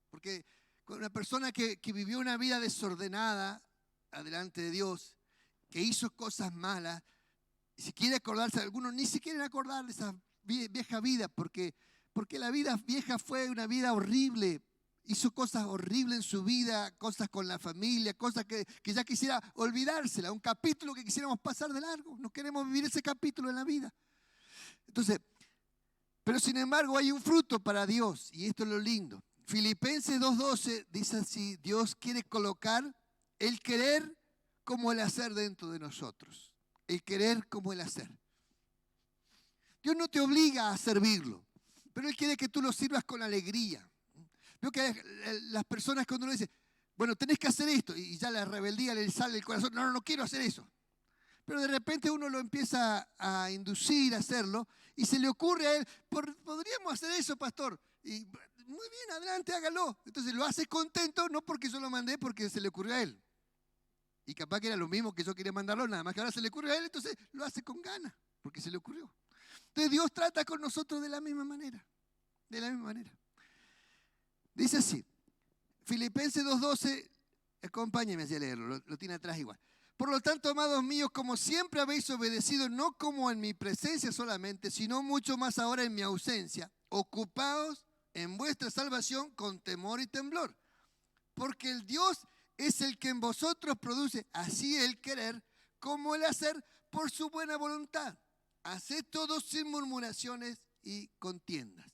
Porque una persona que vivió una vida desordenada delante de Dios, que hizo cosas malas, y si quiere acordarse, algunos ni se quieren acordar de esa vieja vida, porque la vida vieja fue una vida horrible, hizo cosas horribles en su vida, cosas con la familia, cosas que ya quisiera olvidársela, un capítulo que quisiéramos pasar de largo, no queremos vivir ese capítulo en la vida. Entonces, pero sin embargo hay un fruto para Dios, y esto es lo lindo. Filipenses 2:12 dice así, Dios quiere colocar el querer como el hacer dentro de nosotros. El querer como el hacer. Dios no te obliga a servirlo, pero Él quiere que tú lo sirvas con alegría. Veo que las personas cuando uno dice, bueno, tenés que hacer esto, y ya la rebeldía le sale del corazón, no quiero hacer eso. Pero de repente uno lo empieza a inducir a hacerlo, y se le ocurre a él, podríamos hacer eso, pastor. Y muy bien, adelante, hágalo. Entonces lo hace contento, no porque yo lo mandé, porque se le ocurrió a él. Y capaz que era lo mismo que yo quería mandarlo, nada más que ahora se le ocurrió a él, entonces lo hace con ganas, porque se le ocurrió. Entonces Dios trata con nosotros de la misma manera. De la misma manera. Dice así, Filipenses 2:12, acompáñenme a leerlo, lo tiene atrás igual. Por lo tanto, amados míos, como siempre habéis obedecido, no como en mi presencia solamente, sino mucho más ahora en mi ausencia, ocupaos en vuestra salvación con temor y temblor. Porque el Dios es el que en vosotros produce así el querer como el hacer por su buena voluntad. Haced todo sin murmuraciones y contiendas.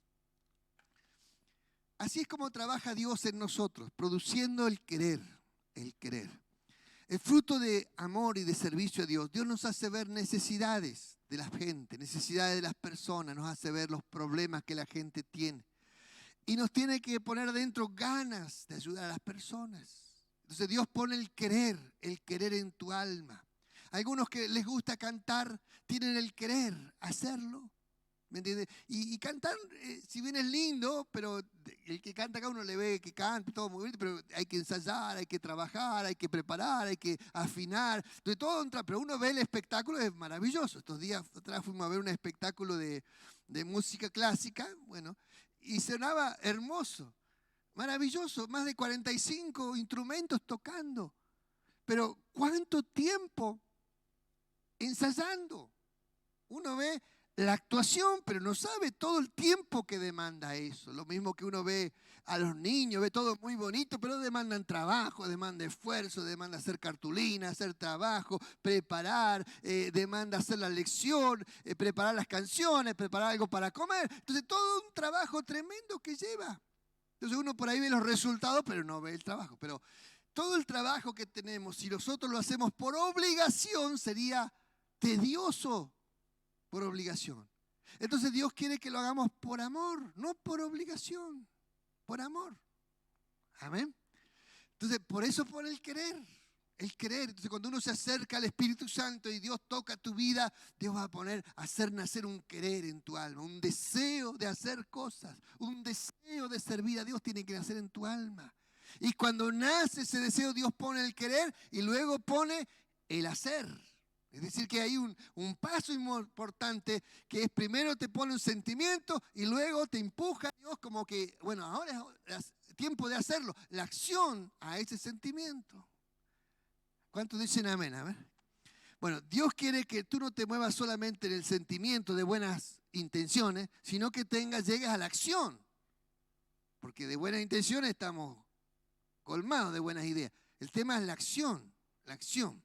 Así es como trabaja Dios en nosotros, produciendo el querer, el querer. El fruto de amor y de servicio a Dios. Dios nos hace ver necesidades de la gente, necesidades de las personas, nos hace ver los problemas que la gente tiene. Y nos tiene que poner dentro ganas de ayudar a las personas. Entonces Dios pone el querer en tu alma. Algunos que les gusta cantar tienen el querer hacerlo. ¿Me entiendes? Y cantar, si bien es lindo, pero el que canta acá uno le ve que canta, todo muy bien, pero hay que ensayar, hay que trabajar, hay que preparar, hay que afinar. Entonces todo entra, pero uno ve el espectáculo, es maravilloso. Estos días atrás fuimos a ver un espectáculo de música clásica, bueno, y sonaba hermoso, maravilloso, más de 45 instrumentos tocando. Pero ¿cuánto tiempo ensayando? Uno ve la actuación, pero no sabe todo el tiempo que demanda eso. Lo mismo que uno ve a los niños, ve todo muy bonito, pero demandan trabajo, demanda esfuerzo, demanda hacer cartulina, hacer trabajo, preparar, demanda hacer la lección, preparar las canciones, preparar algo para comer. Entonces todo un trabajo tremendo que lleva. Entonces uno por ahí ve los resultados, pero no ve el trabajo. Pero todo el trabajo que tenemos, si nosotros lo hacemos por obligación, sería tedioso. Por obligación. Entonces Dios quiere que lo hagamos por amor, no por obligación, por amor. Amén. Entonces por eso pone el querer. El querer. Entonces cuando uno se acerca al Espíritu Santo y Dios toca tu vida, Dios va a hacer nacer un querer en tu alma, un deseo de hacer cosas, un deseo de servir a Dios tiene que nacer en tu alma. Y cuando nace ese deseo, Dios pone el querer y luego pone el hacer. Es decir, que hay un paso importante que es primero te pone un sentimiento y luego te empuja a Dios como que, bueno, ahora es tiempo de hacerlo. La acción a ese sentimiento. ¿Cuántos dicen amén? A ver. Bueno, Dios quiere que tú no te muevas solamente en el sentimiento de buenas intenciones, sino que llegues a la acción. Porque de buenas intenciones estamos colmados de buenas ideas. El tema es la acción, la acción.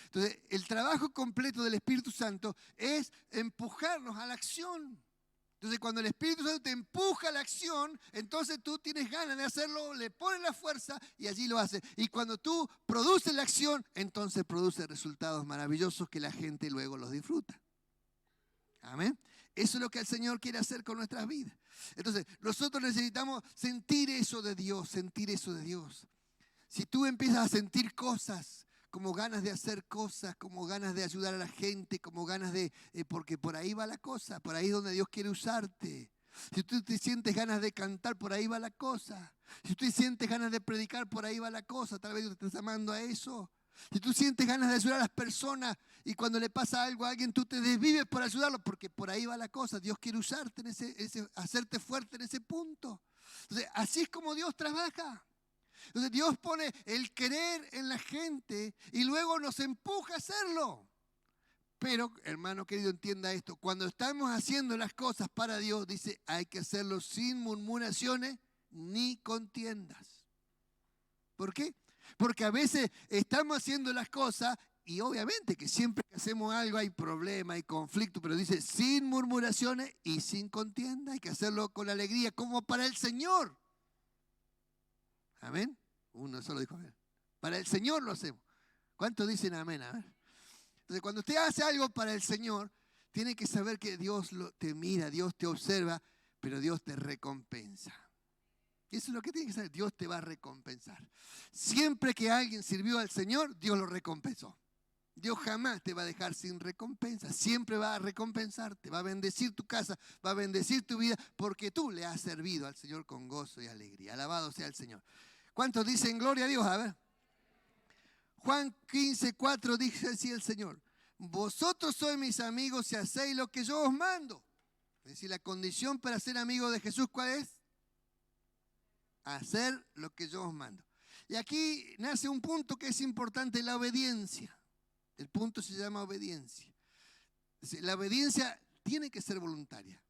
Entonces, el trabajo completo del Espíritu Santo es empujarnos a la acción. Entonces, cuando el Espíritu Santo te empuja a la acción, entonces tú tienes ganas de hacerlo, le pones la fuerza y allí lo haces. Y cuando tú produces la acción, entonces produce resultados maravillosos que la gente luego los disfruta. Amén. Eso es lo que el Señor quiere hacer con nuestras vidas. Entonces, nosotros necesitamos sentir eso de Dios, sentir eso de Dios. Si tú empiezas a sentir cosas como ganas de hacer cosas, como ganas de ayudar a la gente, como ganas de... porque por ahí va la cosa, por ahí es donde Dios quiere usarte. Si tú te sientes ganas de cantar, por ahí va la cosa. Si tú sientes ganas de predicar, por ahí va la cosa. Tal vez Dios te está llamando a eso. Si tú sientes ganas de ayudar a las personas y cuando le pasa algo a alguien, tú te desvives por ayudarlo, porque por ahí va la cosa. Dios quiere usarte en hacerte fuerte en ese punto. Entonces, así es como Dios trabaja. Entonces, Dios pone el querer en la gente y luego nos empuja a hacerlo. Pero, hermano querido, entienda esto. Cuando estamos haciendo las cosas para Dios, dice, hay que hacerlo sin murmuraciones ni contiendas. ¿Por qué? Porque a veces estamos haciendo las cosas y obviamente que siempre que hacemos algo hay problema, hay conflicto, pero dice sin murmuraciones y sin contienda. Hay que hacerlo con alegría, como para el Señor. Amén. Uno solo dijo amén. Para el Señor lo hacemos. ¿Cuántos dicen amén? A ver. Entonces, cuando usted hace algo para el Señor, tiene que saber que Dios te mira, Dios te observa, pero Dios te recompensa. Y eso es lo que tiene que saber. Dios te va a recompensar. Siempre que alguien sirvió al Señor, Dios lo recompensó. Dios jamás te va a dejar sin recompensa. Siempre va a recompensarte, va a bendecir tu casa, va a bendecir tu vida, porque tú le has servido al Señor con gozo y alegría. Alabado sea el Señor. ¿Cuántos dicen gloria a Dios? A ver. Juan 15:4 dice así el Señor: vosotros sois mis amigos si hacéis lo que yo os mando. Es decir, la condición para ser amigo de Jesús, ¿cuál es? Hacer lo que yo os mando. Y aquí nace un punto que es importante, la obediencia. El punto se llama obediencia. Es decir, la obediencia tiene que ser voluntaria.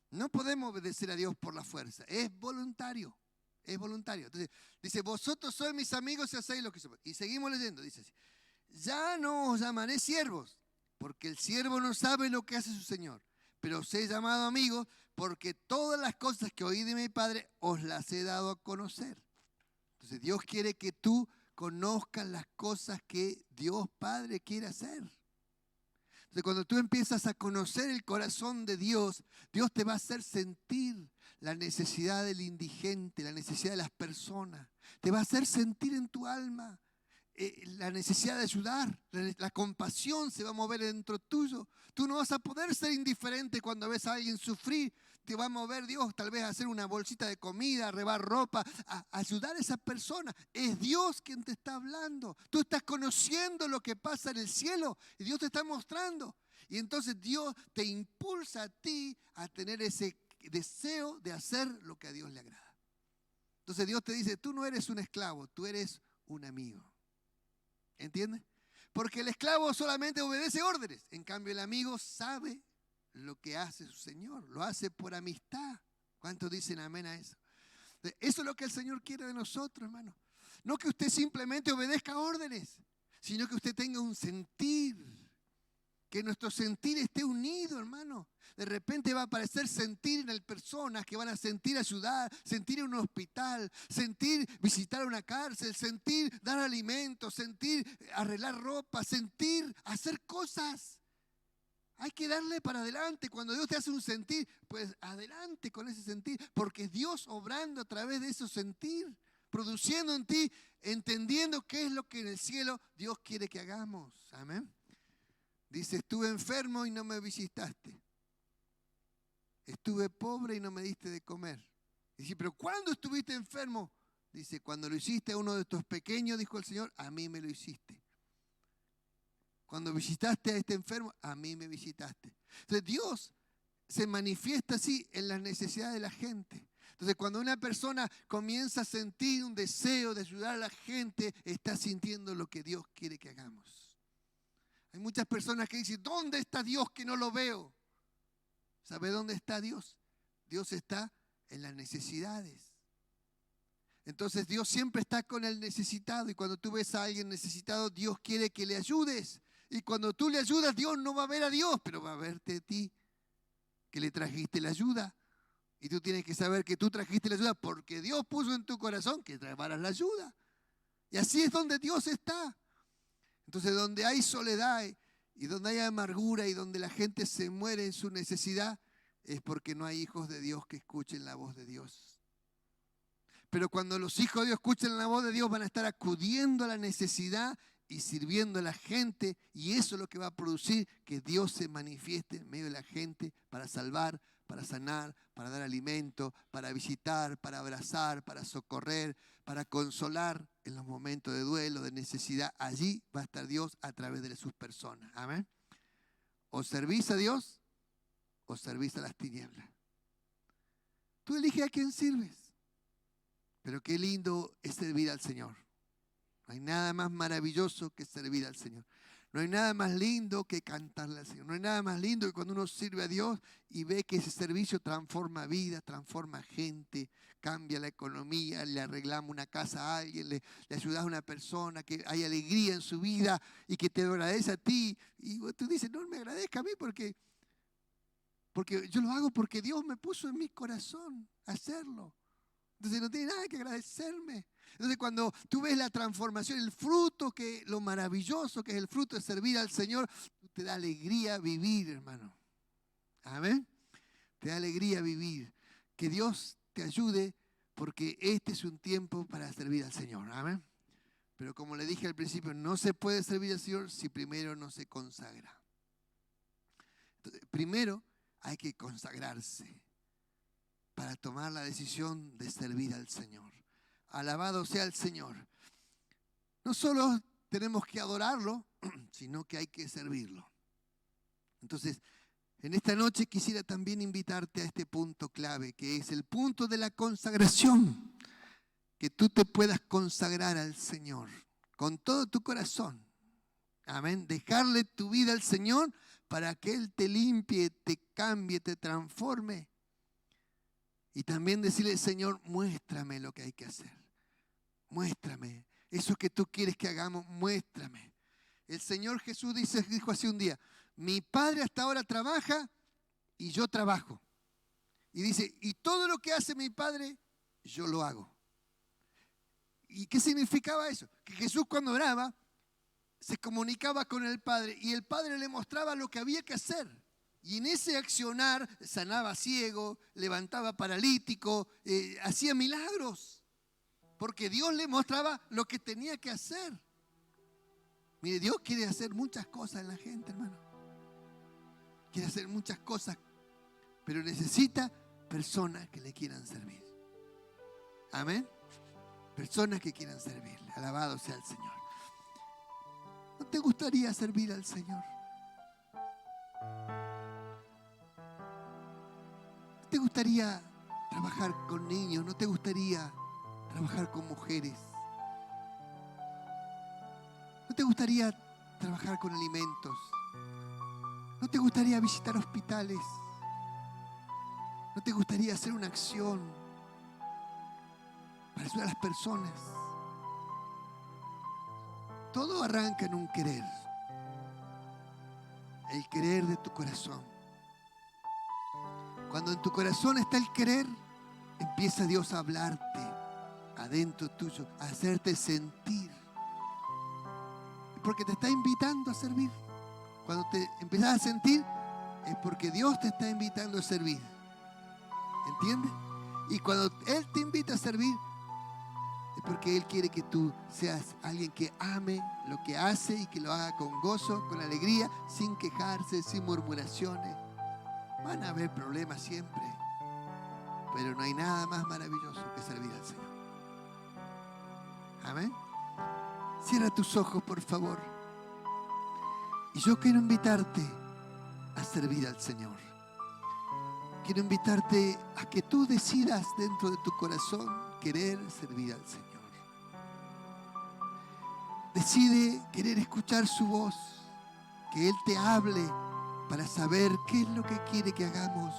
No podemos obedecer a Dios por la fuerza. Es voluntario. Es voluntario. Entonces, dice, vosotros sois mis amigos si hacéis lo que yo mando. Y seguimos leyendo, dice así: ya no os llamaré siervos, porque el siervo no sabe lo que hace su Señor, pero os he llamado amigos, porque todas las cosas que oí de mi Padre os las he dado a conocer. Entonces Dios quiere que tú conozcas las cosas que Dios Padre quiere hacer. Entonces cuando tú empiezas a conocer el corazón de Dios, Dios te va a hacer sentir la necesidad del indigente, la necesidad de las personas. Te va a hacer sentir en tu alma la necesidad de ayudar, la compasión se va a mover dentro tuyo. Tú no vas a poder ser indiferente cuando ves a alguien sufrir. Te va a mover Dios, tal vez a hacer una bolsita de comida, a rebar ropa, a ayudar a esa persona. Es Dios quien te está hablando. Tú estás conociendo lo que pasa en el cielo y Dios te está mostrando. Y entonces Dios te impulsa a ti a tener ese deseo de hacer lo que a Dios le agrada. Entonces Dios te dice, tú no eres un esclavo, tú eres un amigo. ¿Entiendes? Porque el esclavo solamente obedece órdenes. En cambio, el amigo sabe lo que hace su Señor. Lo hace por amistad. ¿Cuántos dicen amén a eso? Eso es lo que el Señor quiere de nosotros, hermano. No que usted simplemente obedezca órdenes, sino que usted tenga un sentir. Que nuestro sentir esté unido, hermano. De repente va a aparecer sentir en las personas que van a sentir ayudar, sentir en un hospital, sentir visitar una cárcel, sentir dar alimentos, sentir arreglar ropa, sentir hacer cosas. Hay que darle para adelante. Cuando Dios te hace un sentir, pues adelante con ese sentir, porque es Dios obrando a través de ese sentir, produciendo en ti, entendiendo qué es lo que en el cielo Dios quiere que hagamos. Amén. Dice, estuve enfermo y no me visitaste. Estuve pobre y no me diste de comer. Dice, pero ¿cuándo estuviste enfermo? Dice, cuando lo hiciste a uno de estos pequeños, dijo el Señor, a mí me lo hiciste. Cuando visitaste a este enfermo, a mí me visitaste. Entonces Dios se manifiesta así en las necesidades de la gente. Entonces cuando una persona comienza a sentir un deseo de ayudar a la gente, está sintiendo lo que Dios quiere que hagamos. Hay muchas personas que dicen, ¿dónde está Dios que no lo veo? ¿Sabe dónde está Dios? Dios está en las necesidades. Entonces Dios siempre está con el necesitado. Y cuando tú ves a alguien necesitado, Dios quiere que le ayudes. Y cuando tú le ayudas, Dios no va a ver a Dios, pero va a verte a ti, que le trajiste la ayuda. Y tú tienes que saber que tú trajiste la ayuda porque Dios puso en tu corazón que llevaras la ayuda. Y así es donde Dios está. Entonces, donde hay soledad y donde hay amargura y donde la gente se muere en su necesidad, es porque no hay hijos de Dios que escuchen la voz de Dios. Pero cuando los hijos de Dios escuchen la voz de Dios, van a estar acudiendo a la necesidad y sirviendo a la gente, y eso es lo que va a producir que Dios se manifieste en medio de la gente para salvar, para sanar, para dar alimento, para visitar, para abrazar, para socorrer, para consolar en los momentos de duelo, de necesidad. Allí va a estar Dios a través de sus personas. Amén. O servís a Dios o servís a las tinieblas. Tú eliges a quién sirves. Pero qué lindo es servir al Señor. No hay nada más maravilloso que servir al Señor. No hay nada más lindo que cantarle al Señor. No hay nada más lindo que cuando uno sirve a Dios y ve que ese servicio transforma vidas, transforma gente, cambia la economía, le arreglamos una casa a alguien, le ayudas a una persona, que hay alegría en su vida y que te agradece a ti. Y tú dices, no me agradezca a mí porque yo lo hago porque Dios me puso en mi corazón hacerlo. Entonces no tiene nada que agradecerme. Entonces cuando tú ves la transformación, el fruto, lo maravilloso que es el fruto de servir al Señor, te da alegría vivir, hermano. Amén. Te da alegría vivir. Que Dios te ayude porque este es un tiempo para servir al Señor. Amén. Pero como le dije al principio, no se puede servir al Señor si primero no se consagra. Entonces, primero hay que consagrarse para tomar la decisión de servir al Señor. Alabado sea el Señor. No solo tenemos que adorarlo, sino que hay que servirlo. Entonces, en esta noche quisiera también invitarte a este punto clave, que es el punto de la consagración. Que tú te puedas consagrar al Señor con todo tu corazón. Amén. Dejarle tu vida al Señor para que Él te limpie, te cambie, te transforme. Y también decirle, Señor, muéstrame lo que hay que hacer. Muéstrame. Eso que tú quieres que hagamos, muéstrame. El Señor Jesús dijo hace un día, mi Padre hasta ahora trabaja y yo trabajo. Y dice, y todo lo que hace mi Padre, yo lo hago. ¿Y qué significaba eso? Que Jesús cuando oraba, se comunicaba con el Padre y el Padre le mostraba lo que había que hacer. Y en ese accionar sanaba ciego, levantaba paralítico, hacía milagros. Porque Dios le mostraba lo que tenía que hacer. Mire, Dios quiere hacer muchas cosas en la gente, hermano. Quiere hacer muchas cosas, pero necesita personas que le quieran servir. Amén. Personas que quieran servirle. Alabado sea el Señor. ¿No te gustaría servir al Señor? ¿No te gustaría trabajar con niños? ¿No te gustaría trabajar con mujeres? ¿No te gustaría trabajar con alimentos? ¿No te gustaría visitar hospitales? ¿No te gustaría hacer una acción para ayudar a las personas? Todo arranca en un querer. El querer de tu corazón. Cuando en tu corazón está el querer, empieza Dios a hablarte adentro tuyo, a hacerte sentir. Porque te está invitando a servir. Cuando te empiezas a sentir, es porque Dios te está invitando a servir. ¿Entiendes? Y cuando Él te invita a servir, es porque Él quiere que tú seas alguien que ame lo que hace y que lo haga con gozo, con alegría, sin quejarse, sin murmuraciones. Van a haber problemas siempre, pero no hay nada más maravilloso que servir al Señor. Amén. Cierra tus ojos, por favor. Y yo quiero invitarte a servir al Señor. Quiero invitarte a que tú decidas dentro de tu corazón querer servir al Señor. Decide querer escuchar su voz, que Él te hable para saber qué es lo que quiere que hagamos.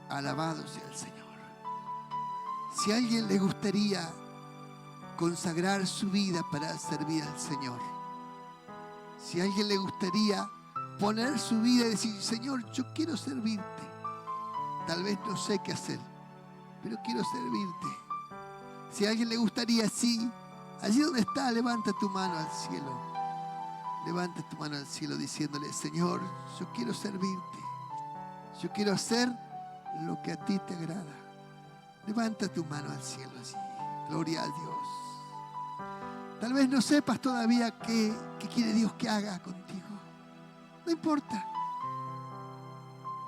Alabado sea el Señor. Si a alguien le gustaría consagrar su vida para servir al Señor, si a alguien le gustaría poner su vida y decir, Señor, yo quiero servirte. Tal vez no sé qué hacer, pero quiero servirte. Si a alguien le gustaría, sí, allí donde está, levanta tu mano al cielo. Levanta tu mano al cielo diciéndole, Señor, yo quiero servirte. Yo quiero hacer lo que a ti te agrada. Levanta tu mano al cielo así. Gloria a Dios. Tal vez no sepas todavía qué quiere Dios que haga contigo. No importa.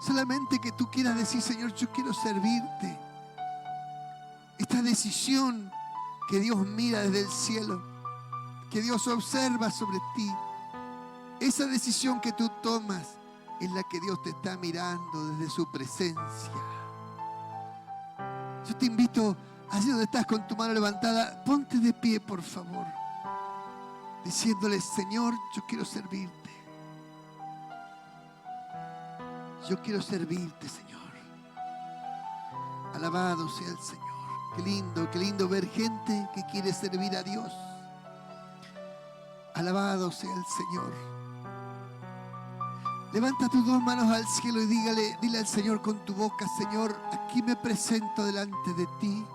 Solamente que tú quieras decir, Señor, yo quiero servirte. Esta decisión que Dios mira desde el cielo, que Dios observa sobre ti, esa decisión que tú tomas es la que Dios te está mirando desde su presencia. Yo te invito, allí donde estás con tu mano levantada, ponte de pie, por favor, diciéndole, Señor, yo quiero servirte. Yo quiero servirte, Señor. Alabado sea el Señor. Qué lindo ver gente que quiere servir a Dios. Alabado sea el Señor. Levanta tus dos manos al cielo y dile al Señor con tu boca, Señor, aquí me presento delante de ti.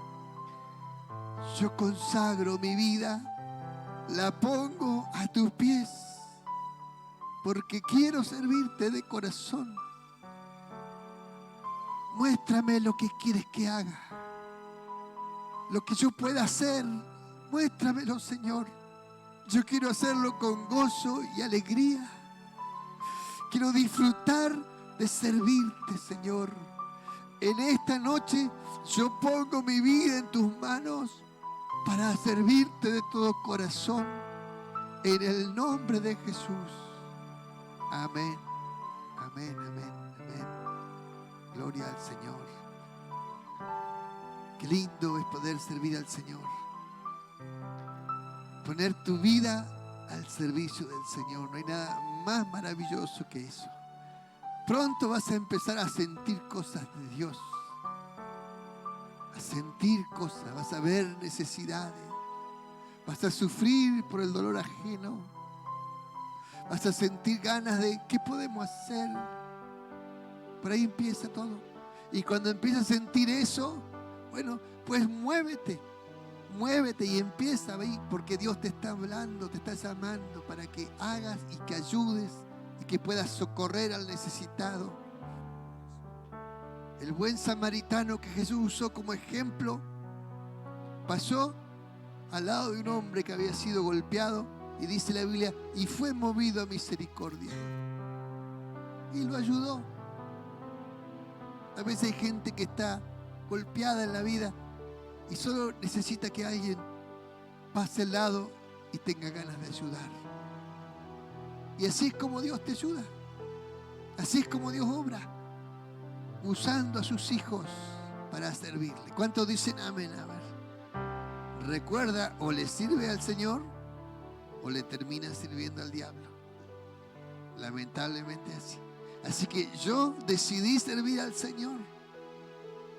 Yo consagro mi vida, la pongo a tus pies, porque quiero servirte de corazón. Muéstrame lo que quieres que haga, lo que yo pueda hacer, muéstramelo, Señor. Yo quiero hacerlo con gozo y alegría. Quiero disfrutar de servirte, Señor. En esta noche yo pongo mi vida en tus manos para servirte de todo corazón. En el nombre de Jesús. Amén. Amén, amén, amén. Gloria al Señor. Qué lindo es poder servir al Señor. Poner tu vida al servicio del Señor. No hay nada más maravilloso que eso. Pronto vas a empezar a sentir cosas de Dios. A sentir cosas. Vas a ver necesidades. Vas a sufrir por el dolor ajeno. Vas a sentir ganas de ¿qué podemos hacer? Por ahí empieza todo. Y cuando empiezas a sentir eso, bueno, pues muévete. Muévete y empieza a ver, porque Dios te está hablando, te está llamando para que hagas y que ayudes y que puedas socorrer al necesitado. El buen samaritano que Jesús usó como ejemplo pasó al lado de un hombre que había sido golpeado y dice la Biblia, y fue movido a misericordia. Y lo ayudó. A veces hay gente que está golpeada en la vida y solo necesita que alguien pase al lado y tenga ganas de ayudar. Y así es como Dios te ayuda. Así es como Dios obra, usando a sus hijos para servirle. ¿Cuántos dicen amén? A ver. Recuerda, o le sirve al Señor o le termina sirviendo al diablo. Lamentablemente así. Así que yo decidí servir al Señor.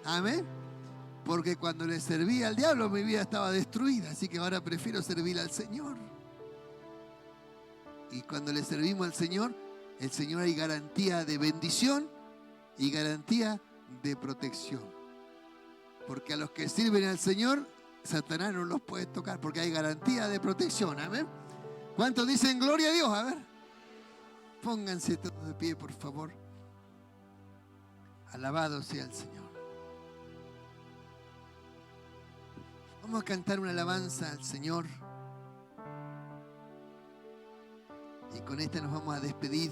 Amén. Porque cuando le servía al diablo mi vida estaba destruida. Así que ahora prefiero servir al Señor. Y cuando le servimos al Señor, el Señor hay garantía de bendición y garantía de protección. Porque a los que sirven al Señor, Satanás no los puede tocar, porque hay garantía de protección. Amén. ¿Cuántos dicen gloria a Dios? A ver. Pónganse todos de pie, por favor. Alabado sea el Señor. Vamos a cantar una alabanza al Señor. Y con esta nos vamos a despedir.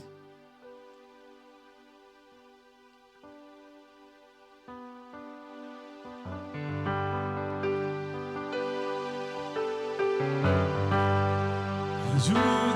Ayúdame.